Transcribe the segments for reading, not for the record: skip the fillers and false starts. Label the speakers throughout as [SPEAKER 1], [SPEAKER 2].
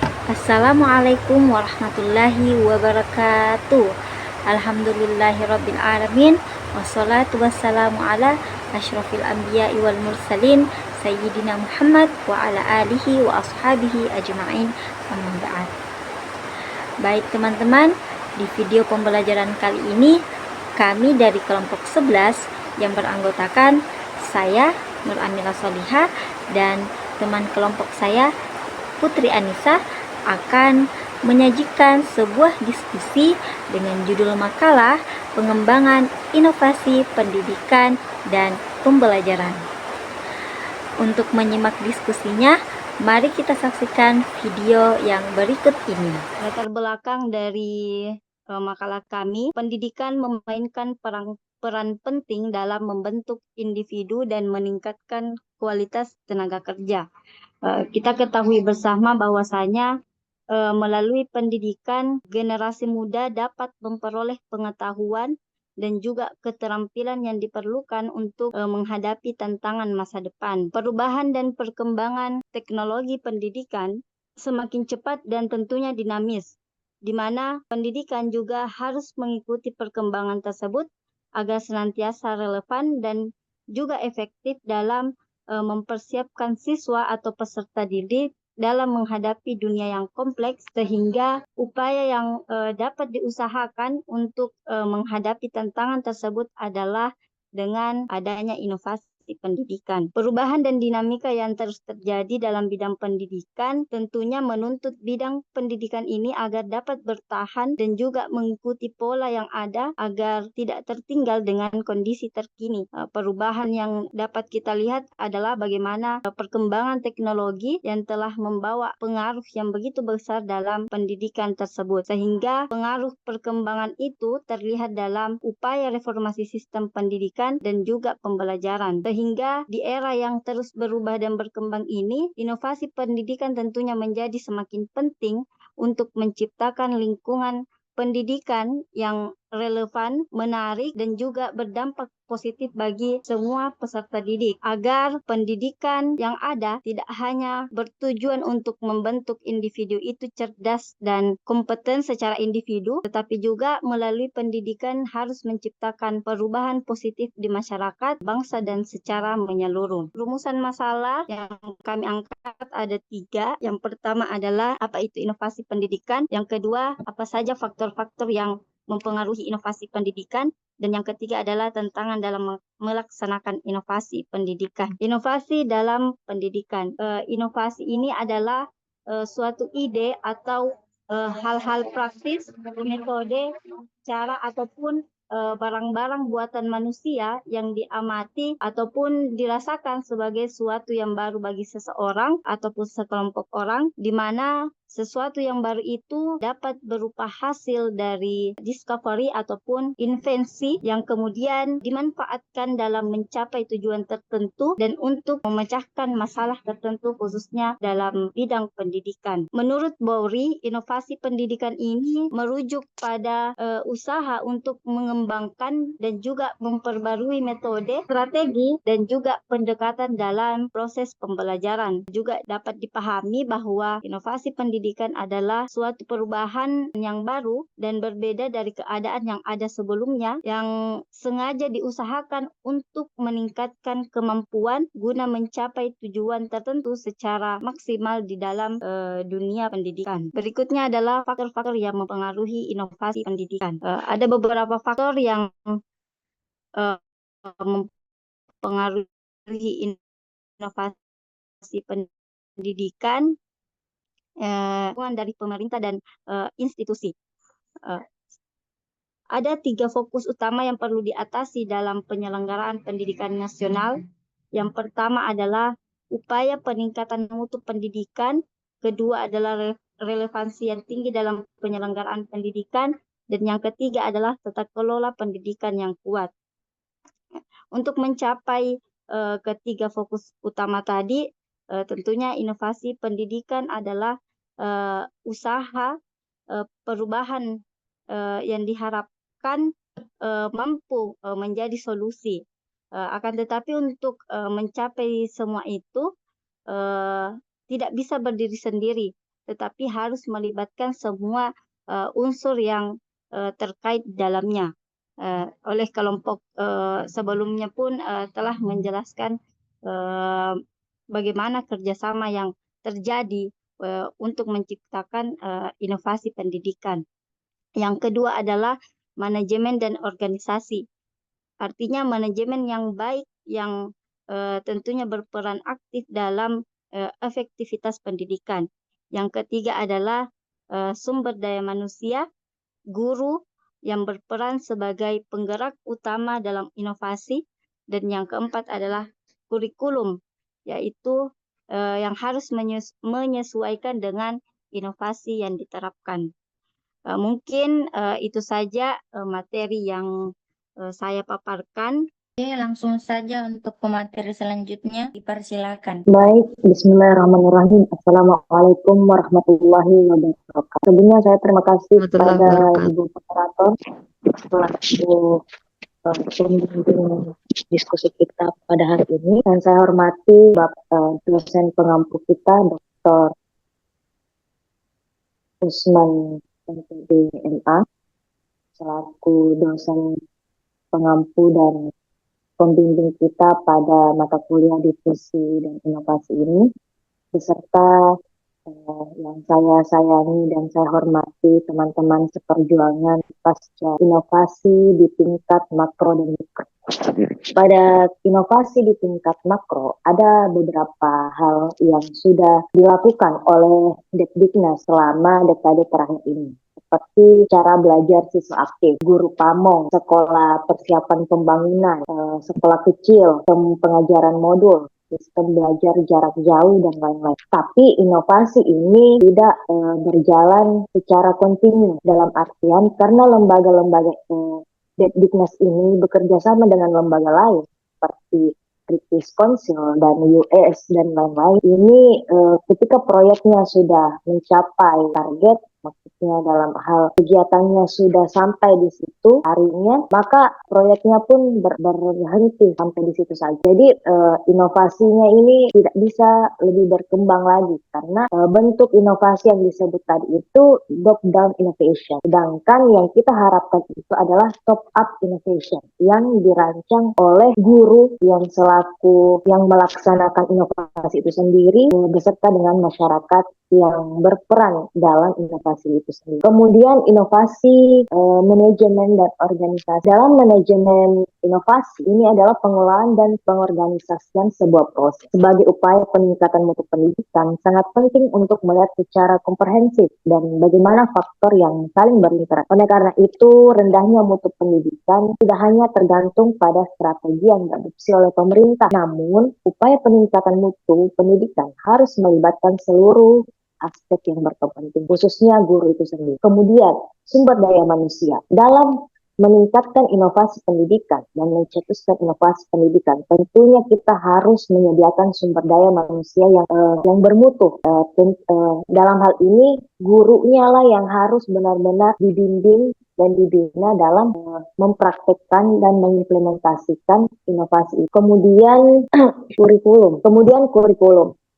[SPEAKER 1] Assalamualaikum warahmatullahi wabarakatuh. Alhamdulillahirabbil alamin. Wassalatu wassalamu ala asyrafil anbiya'i wal mursalin sayyidina Muhammad wa ala alihi wa ashabihi ajma'in. Amma ba'd. Baik teman-teman, di video pembelajaran kali ini kami dari kelompok 11 yang beranggotakan saya Nur Amila Solihah dan teman kelompok saya Putri Anissa akan menyajikan sebuah diskusi dengan judul makalah pengembangan inovasi pendidikan dan pembelajaran. Untuk menyimak diskusinya, mari kita saksikan video yang berikut ini. Latar belakang dari makalah kami, pendidikan memainkan peran penting dalam membentuk individu dan meningkatkan kualitas tenaga kerja. Kita ketahui bersama bahwasanya melalui pendidikan, generasi muda dapat memperoleh pengetahuan dan juga keterampilan yang diperlukan untuk menghadapi tantangan masa depan. Perubahan dan perkembangan teknologi pendidikan semakin cepat dan tentunya dinamis, di mana pendidikan juga harus mengikuti perkembangan tersebut agar senantiasa relevan dan juga efektif dalam mempersiapkan siswa atau peserta didik dalam menghadapi dunia yang kompleks, sehingga upaya yang dapat diusahakan untuk menghadapi tantangan tersebut adalah dengan adanya inovasi pendidikan. Perubahan dan dinamika yang terus terjadi dalam bidang pendidikan tentunya menuntut bidang pendidikan ini agar dapat bertahan dan juga mengikuti pola yang ada agar tidak tertinggal dengan kondisi terkini. Perubahan yang dapat kita lihat adalah bagaimana perkembangan teknologi yang telah membawa pengaruh yang begitu besar dalam pendidikan tersebut, sehingga pengaruh perkembangan itu terlihat dalam upaya reformasi sistem pendidikan dan juga pembelajaran. Sehingga di era yang terus berubah dan berkembang ini, inovasi pendidikan tentunya menjadi semakin penting untuk menciptakan lingkungan pendidikan yang relevan, menarik, dan juga berdampak positif bagi semua peserta didik, agar pendidikan yang ada tidak hanya bertujuan untuk membentuk individu itu cerdas dan kompeten secara individu, tetapi juga melalui pendidikan harus menciptakan perubahan positif di masyarakat, bangsa, dan secara menyeluruh. Rumusan masalah yang kami angkat ada 3. Yang pertama adalah apa itu inovasi pendidikan, yang kedua apa saja faktor-faktor yang mempengaruhi inovasi pendidikan, dan yang ketiga adalah tantangan dalam melaksanakan inovasi pendidikan. Inovasi dalam pendidikan. Inovasi ini adalah suatu ide atau hal-hal praktis, metode, cara ataupun barang-barang buatan manusia yang diamati ataupun dirasakan sebagai sesuatu yang baru bagi seseorang ataupun sekelompok orang, di mana sesuatu yang baru itu dapat berupa hasil dari discovery ataupun invensi yang kemudian dimanfaatkan dalam mencapai tujuan tertentu dan untuk memecahkan masalah tertentu khususnya dalam bidang pendidikan. Menurut Bowery, inovasi pendidikan ini merujuk pada usaha untuk mengembangkan dan juga memperbarui metode, strategi, dan juga pendekatan dalam proses pembelajaran. Juga dapat dipahami bahwa inovasi pendidikan adalah suatu perubahan yang baru dan berbeda dari keadaan yang ada sebelumnya, yang sengaja diusahakan untuk meningkatkan kemampuan guna mencapai tujuan tertentu secara maksimal di dalam dunia pendidikan. Berikutnya adalah faktor-faktor yang mempengaruhi inovasi pendidikan. Ada beberapa faktor yang mempengaruhi inovasi pendidikan dari pemerintah dan institusi. Ada 3 fokus utama yang perlu diatasi dalam penyelenggaraan pendidikan nasional. Yang pertama adalah upaya peningkatan mutu pendidikan, kedua adalah relevansi yang tinggi dalam penyelenggaraan pendidikan, dan yang ketiga adalah tata kelola pendidikan yang kuat. Untuk mencapai ketiga fokus utama tadi, tentunya inovasi pendidikan adalah usaha perubahan yang diharapkan mampu menjadi solusi. Akan tetapi untuk mencapai semua itu tidak bisa berdiri sendiri,
[SPEAKER 2] tetapi harus melibatkan semua unsur yang terkait dalamnya. Oleh kelompok sebelumnya pun telah menjelaskan bagaimana kerjasama yang terjadi untuk menciptakan inovasi pendidikan. Yang kedua adalah manajemen dan organisasi. Artinya manajemen yang baik yang tentunya berperan aktif dalam efektivitas pendidikan. Yang ketiga adalah sumber daya manusia, guru yang berperan sebagai penggerak utama dalam inovasi. Dan yang keempat adalah kurikulum, yaitu yang harus menyesuaikan dengan inovasi yang diterapkan. Mungkin itu saja materi yang saya paparkan.
[SPEAKER 1] Oke, langsung saja untuk pemateri selanjutnya, dipersilakan.
[SPEAKER 3] Baik, bismillahirrahmanirrahim. Assalamualaikum warahmatullahi wabarakatuh. Sebelumnya saya terima kasih kepada Ibu Moderator selaku pembimbing diskusi kita pada hari ini. Dan saya hormati dosen pengampu kita, Dr. Usman MPD MA, selaku dosen pengampu dan pembimbing kita pada mata kuliah divisi dan inovasi ini, beserta yang saya sayangi dan saya hormati teman-teman seperjuangan pasca inovasi di tingkat makro dan mikro. Pada inovasi di tingkat makro, ada beberapa hal yang sudah dilakukan oleh Dikdiknas selama dekade terakhir ini. Seperti cara belajar siswa aktif, guru pamong, sekolah persiapan pembangunan, sekolah kecil, pengajaran modul, sistem belajar jarak jauh, dan lain-lain. Tapi inovasi ini tidak berjalan secara kontinu, dalam artian karena lembaga-lembaga Diknas ini bekerja sama dengan lembaga lain seperti British Council dan US dan lain-lain. Ini ketika proyeknya sudah mencapai target, maksudnya dalam hal kegiatannya sudah sampai di situ harinya, maka proyeknya pun berhenti sampai di situ saja. Jadi inovasinya ini tidak bisa lebih berkembang lagi karena bentuk inovasi yang disebut tadi itu top down innovation. Sedangkan yang kita harapkan itu adalah top up innovation yang dirancang oleh guru yang selaku yang melaksanakan inovasi itu sendiri beserta dengan masyarakat yang berperan dalam inovasi itu sendiri. Kemudian inovasi manajemen dan organisasi. Dalam manajemen inovasi ini adalah pengelolaan dan pengorganisasian sebuah proses. Sebagai upaya peningkatan mutu pendidikan, sangat penting untuk melihat secara komprehensif dan bagaimana faktor yang saling berinteraksi. Oleh karena itu, rendahnya mutu pendidikan tidak hanya tergantung pada strategi yang diadopsi oleh pemerintah, namun upaya peningkatan mutu pendidikan harus melibatkan seluruh aspek yang berkepentingan, khususnya guru itu sendiri. Kemudian, sumber daya manusia. Dalam meningkatkan inovasi pendidikan dan mencetuskan inovasi pendidikan, tentunya kita harus menyediakan sumber daya manusia yang bermutu. Dalam hal ini, gurunya lah yang harus benar-benar dibimbing dan dibina dalam mempraktekkan dan mengimplementasikan inovasi. Kemudian kurikulum.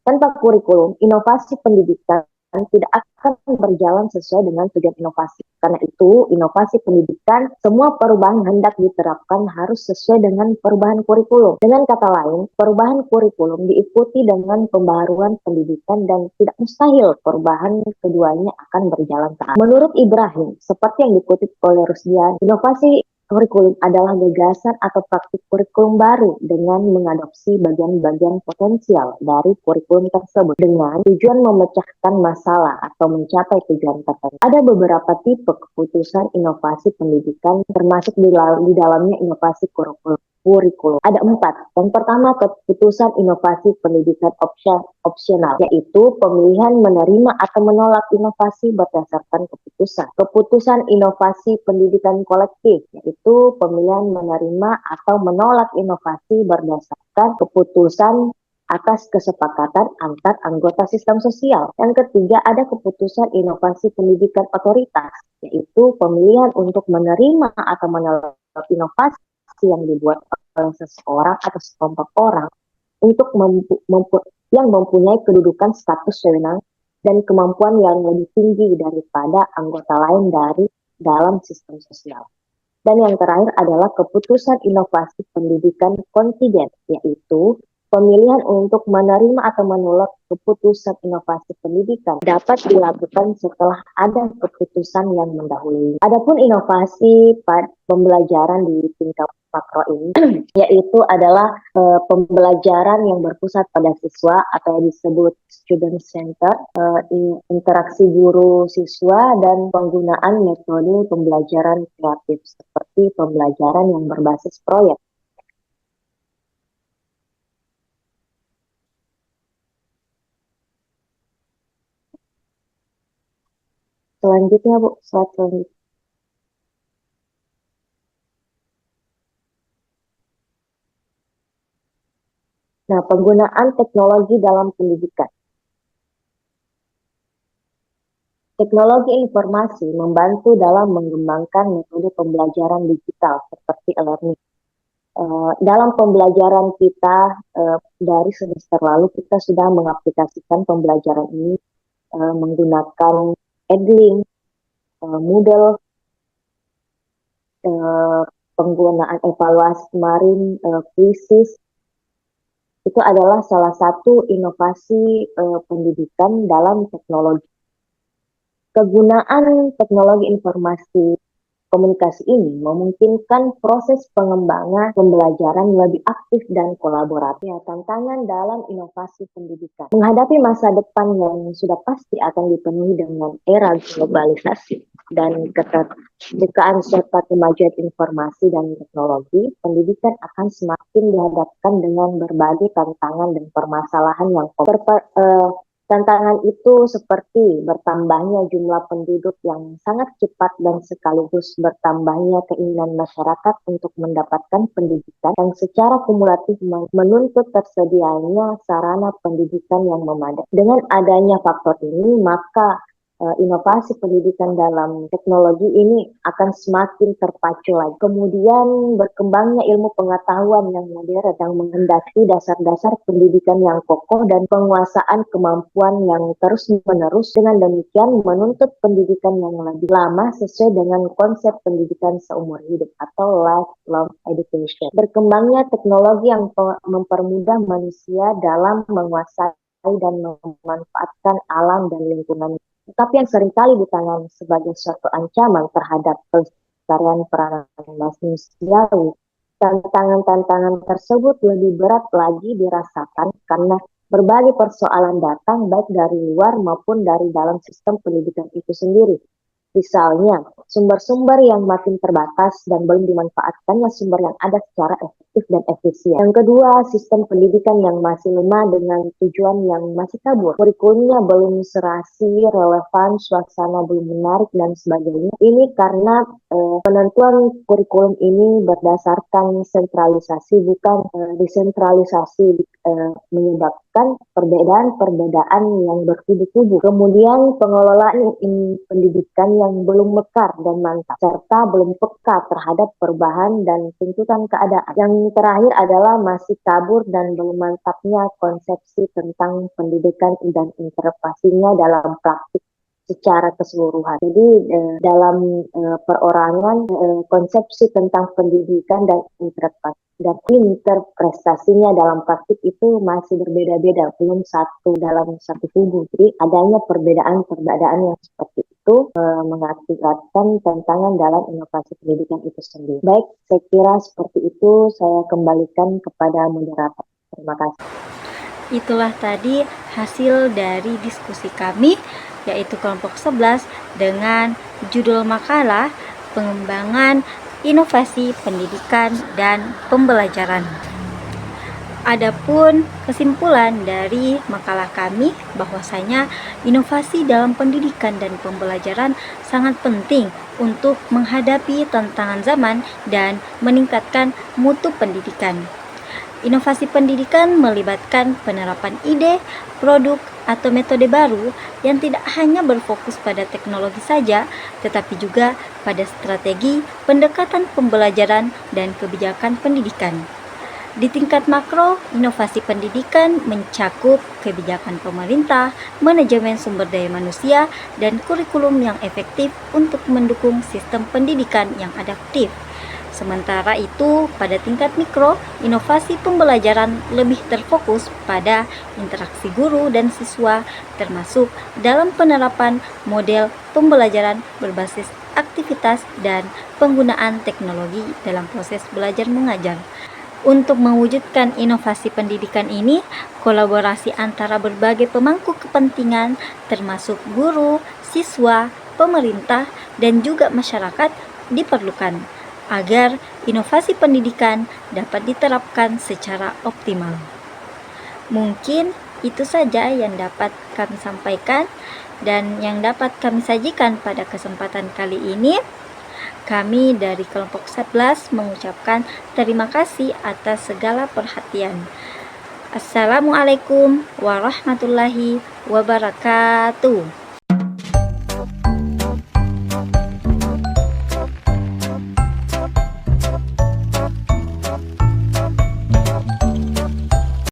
[SPEAKER 3] Tanpa kurikulum, inovasi pendidikan tidak akan berjalan sesuai dengan tujuan inovasi. Karena itu, inovasi pendidikan, semua perubahan hendak diterapkan harus sesuai dengan perubahan kurikulum. Dengan kata lain, perubahan kurikulum diikuti dengan pembaharuan pendidikan dan tidak mustahil perubahan keduanya akan berjalan seimbang. Menurut Ibrahim, seperti yang dikutip oleh Rusdian, inovasi kurikulum adalah gagasan atau praktik kurikulum baru dengan mengadopsi bagian-bagian potensial dari kurikulum tersebut dengan tujuan memecahkan masalah atau mencapai tujuan tertentu. Ada beberapa tipe keputusan inovasi pendidikan termasuk di dalamnya inovasi kurikulum. Ada 4. Yang pertama, keputusan inovasi pendidikan opsional, yaitu pemilihan menerima atau menolak inovasi berdasarkan keputusan. Keputusan inovasi pendidikan kolektif, yaitu pemilihan menerima atau menolak inovasi berdasarkan keputusan atas kesepakatan antar anggota sistem sosial. Yang ketiga, ada keputusan inovasi pendidikan otoritas, yaitu pemilihan untuk menerima atau menolak inovasi yang dibuat oleh seseorang atau sekelompok orang untuk yang mempunyai kedudukan status wewenang dan kemampuan yang lebih tinggi daripada anggota lain dari dalam sistem sosial. Dan yang terakhir adalah keputusan inovasi pendidikan kontingen, yaitu pemilihan untuk menerima atau menolak keputusan inovasi pendidikan dapat dilakukan setelah ada keputusan yang mendahului. Adapun inovasi pada pembelajaran di tingkat makro ini yaitu adalah pembelajaran yang berpusat pada siswa atau yang disebut student center, interaksi guru siswa, dan penggunaan metode pembelajaran kreatif seperti pembelajaran yang berbasis proyek. Selanjutnya, Bu, slide selanjutnya. Nah, penggunaan teknologi dalam pendidikan. Teknologi informasi membantu dalam mengembangkan metode pembelajaran digital seperti e-learning. Dalam pembelajaran kita dari semester lalu, kita sudah mengaplikasikan pembelajaran ini menggunakan Edlink, Moodle, penggunaan evaluasi kemarin, Quizzes. Itu adalah salah satu inovasi pendidikan dalam teknologi. Kegunaan teknologi informasi komunikasi ini memungkinkan proses pengembangan pembelajaran lebih aktif dan kolaboratif. Ya, tantangan dalam inovasi pendidikan. Menghadapi masa depan yang sudah pasti akan dipenuhi dengan era globalisasi dan keterbukaan serta kemajuan informasi dan teknologi, pendidikan akan semakin dihadapkan dengan berbagai tantangan dan permasalahan yang tantangan itu seperti bertambahnya jumlah penduduk yang sangat cepat dan sekaligus bertambahnya keinginan masyarakat untuk mendapatkan pendidikan yang secara kumulatif menuntut tersedianya sarana pendidikan yang memadai. Dengan adanya faktor ini, maka inovasi pendidikan dalam teknologi ini akan semakin terpacu lagi. Kemudian berkembangnya ilmu pengetahuan yang modern yang menghendaki dasar-dasar pendidikan yang kokoh dan penguasaan kemampuan yang terus-menerus. Dengan demikian menuntut pendidikan yang lebih lama sesuai dengan konsep pendidikan seumur hidup atau lifelong education. Berkembangnya teknologi yang mempermudah manusia dalam menguasai dan memanfaatkan alam dan lingkungan, tetapi yang seringkali ditangani sebagai suatu ancaman terhadap pelestarian peranan manusiawi. Tantangan-tantangan tersebut lebih berat lagi dirasakan karena berbagai persoalan datang baik dari luar maupun dari dalam sistem pendidikan itu sendiri. Misalnya, sumber-sumber yang makin terbatas dan belum dimanfaatkannya sumber yang ada secara efektif dan efisien. Yang kedua, sistem pendidikan yang masih lemah dengan tujuan yang masih kabur. Kurikulumnya belum serasi, relevan, suasana belum menarik, dan sebagainya. Ini karena penentuan kurikulum ini berdasarkan sentralisasi, bukan desentralisasi, menyebabkan perbedaan-perbedaan yang bertubi-tubi. Kemudian pengelolaan pendidikan yang belum mekar dan mantap, serta belum peka terhadap perubahan dan tuntutan keadaan. Yang terakhir adalah masih kabur dan belum mantapnya konsepsi tentang pendidikan dan interpretasinya dalam praktik secara keseluruhan. Jadi dalam perorangan konsepsi tentang pendidikan dan interpretasinya dalam praktik itu masih berbeda-beda, belum satu dalam satu kubu. Jadi adanya perbedaan-perbedaan yang seperti itu mengakibatkan tantangan dalam inovasi pendidikan itu sendiri. Baik, saya kira seperti itu. Saya kembalikan kepada moderator. Terima kasih.
[SPEAKER 1] Itulah tadi hasil dari diskusi kami, yaitu kelompok 11 dengan judul makalah pengembangan inovasi pendidikan dan pembelajaran. Adapun kesimpulan dari makalah kami bahwasanya inovasi dalam pendidikan dan pembelajaran sangat penting untuk menghadapi tantangan zaman dan meningkatkan mutu pendidikan. Inovasi pendidikan melibatkan penerapan ide, produk, atau metode baru yang tidak hanya berfokus pada teknologi saja, tetapi juga pada strategi, pendekatan pembelajaran, dan kebijakan pendidikan. Di tingkat makro, inovasi pendidikan mencakup kebijakan pemerintah, manajemen sumber daya manusia, dan kurikulum yang efektif untuk mendukung sistem pendidikan yang adaptif. Sementara itu, pada tingkat mikro, inovasi pembelajaran lebih terfokus pada interaksi guru dan siswa, termasuk dalam penerapan model pembelajaran berbasis aktivitas dan penggunaan teknologi dalam proses belajar mengajar. Untuk mewujudkan inovasi pendidikan ini, kolaborasi antara berbagai pemangku kepentingan termasuk guru, siswa, pemerintah, dan juga masyarakat diperlukan agar inovasi pendidikan dapat diterapkan secara optimal. Mungkin itu saja yang dapat kami sampaikan dan yang dapat kami sajikan pada kesempatan kali ini. Kami dari kelompok 11 mengucapkan terima kasih atas segala perhatian. Assalamualaikum warahmatullahi wabarakatuh.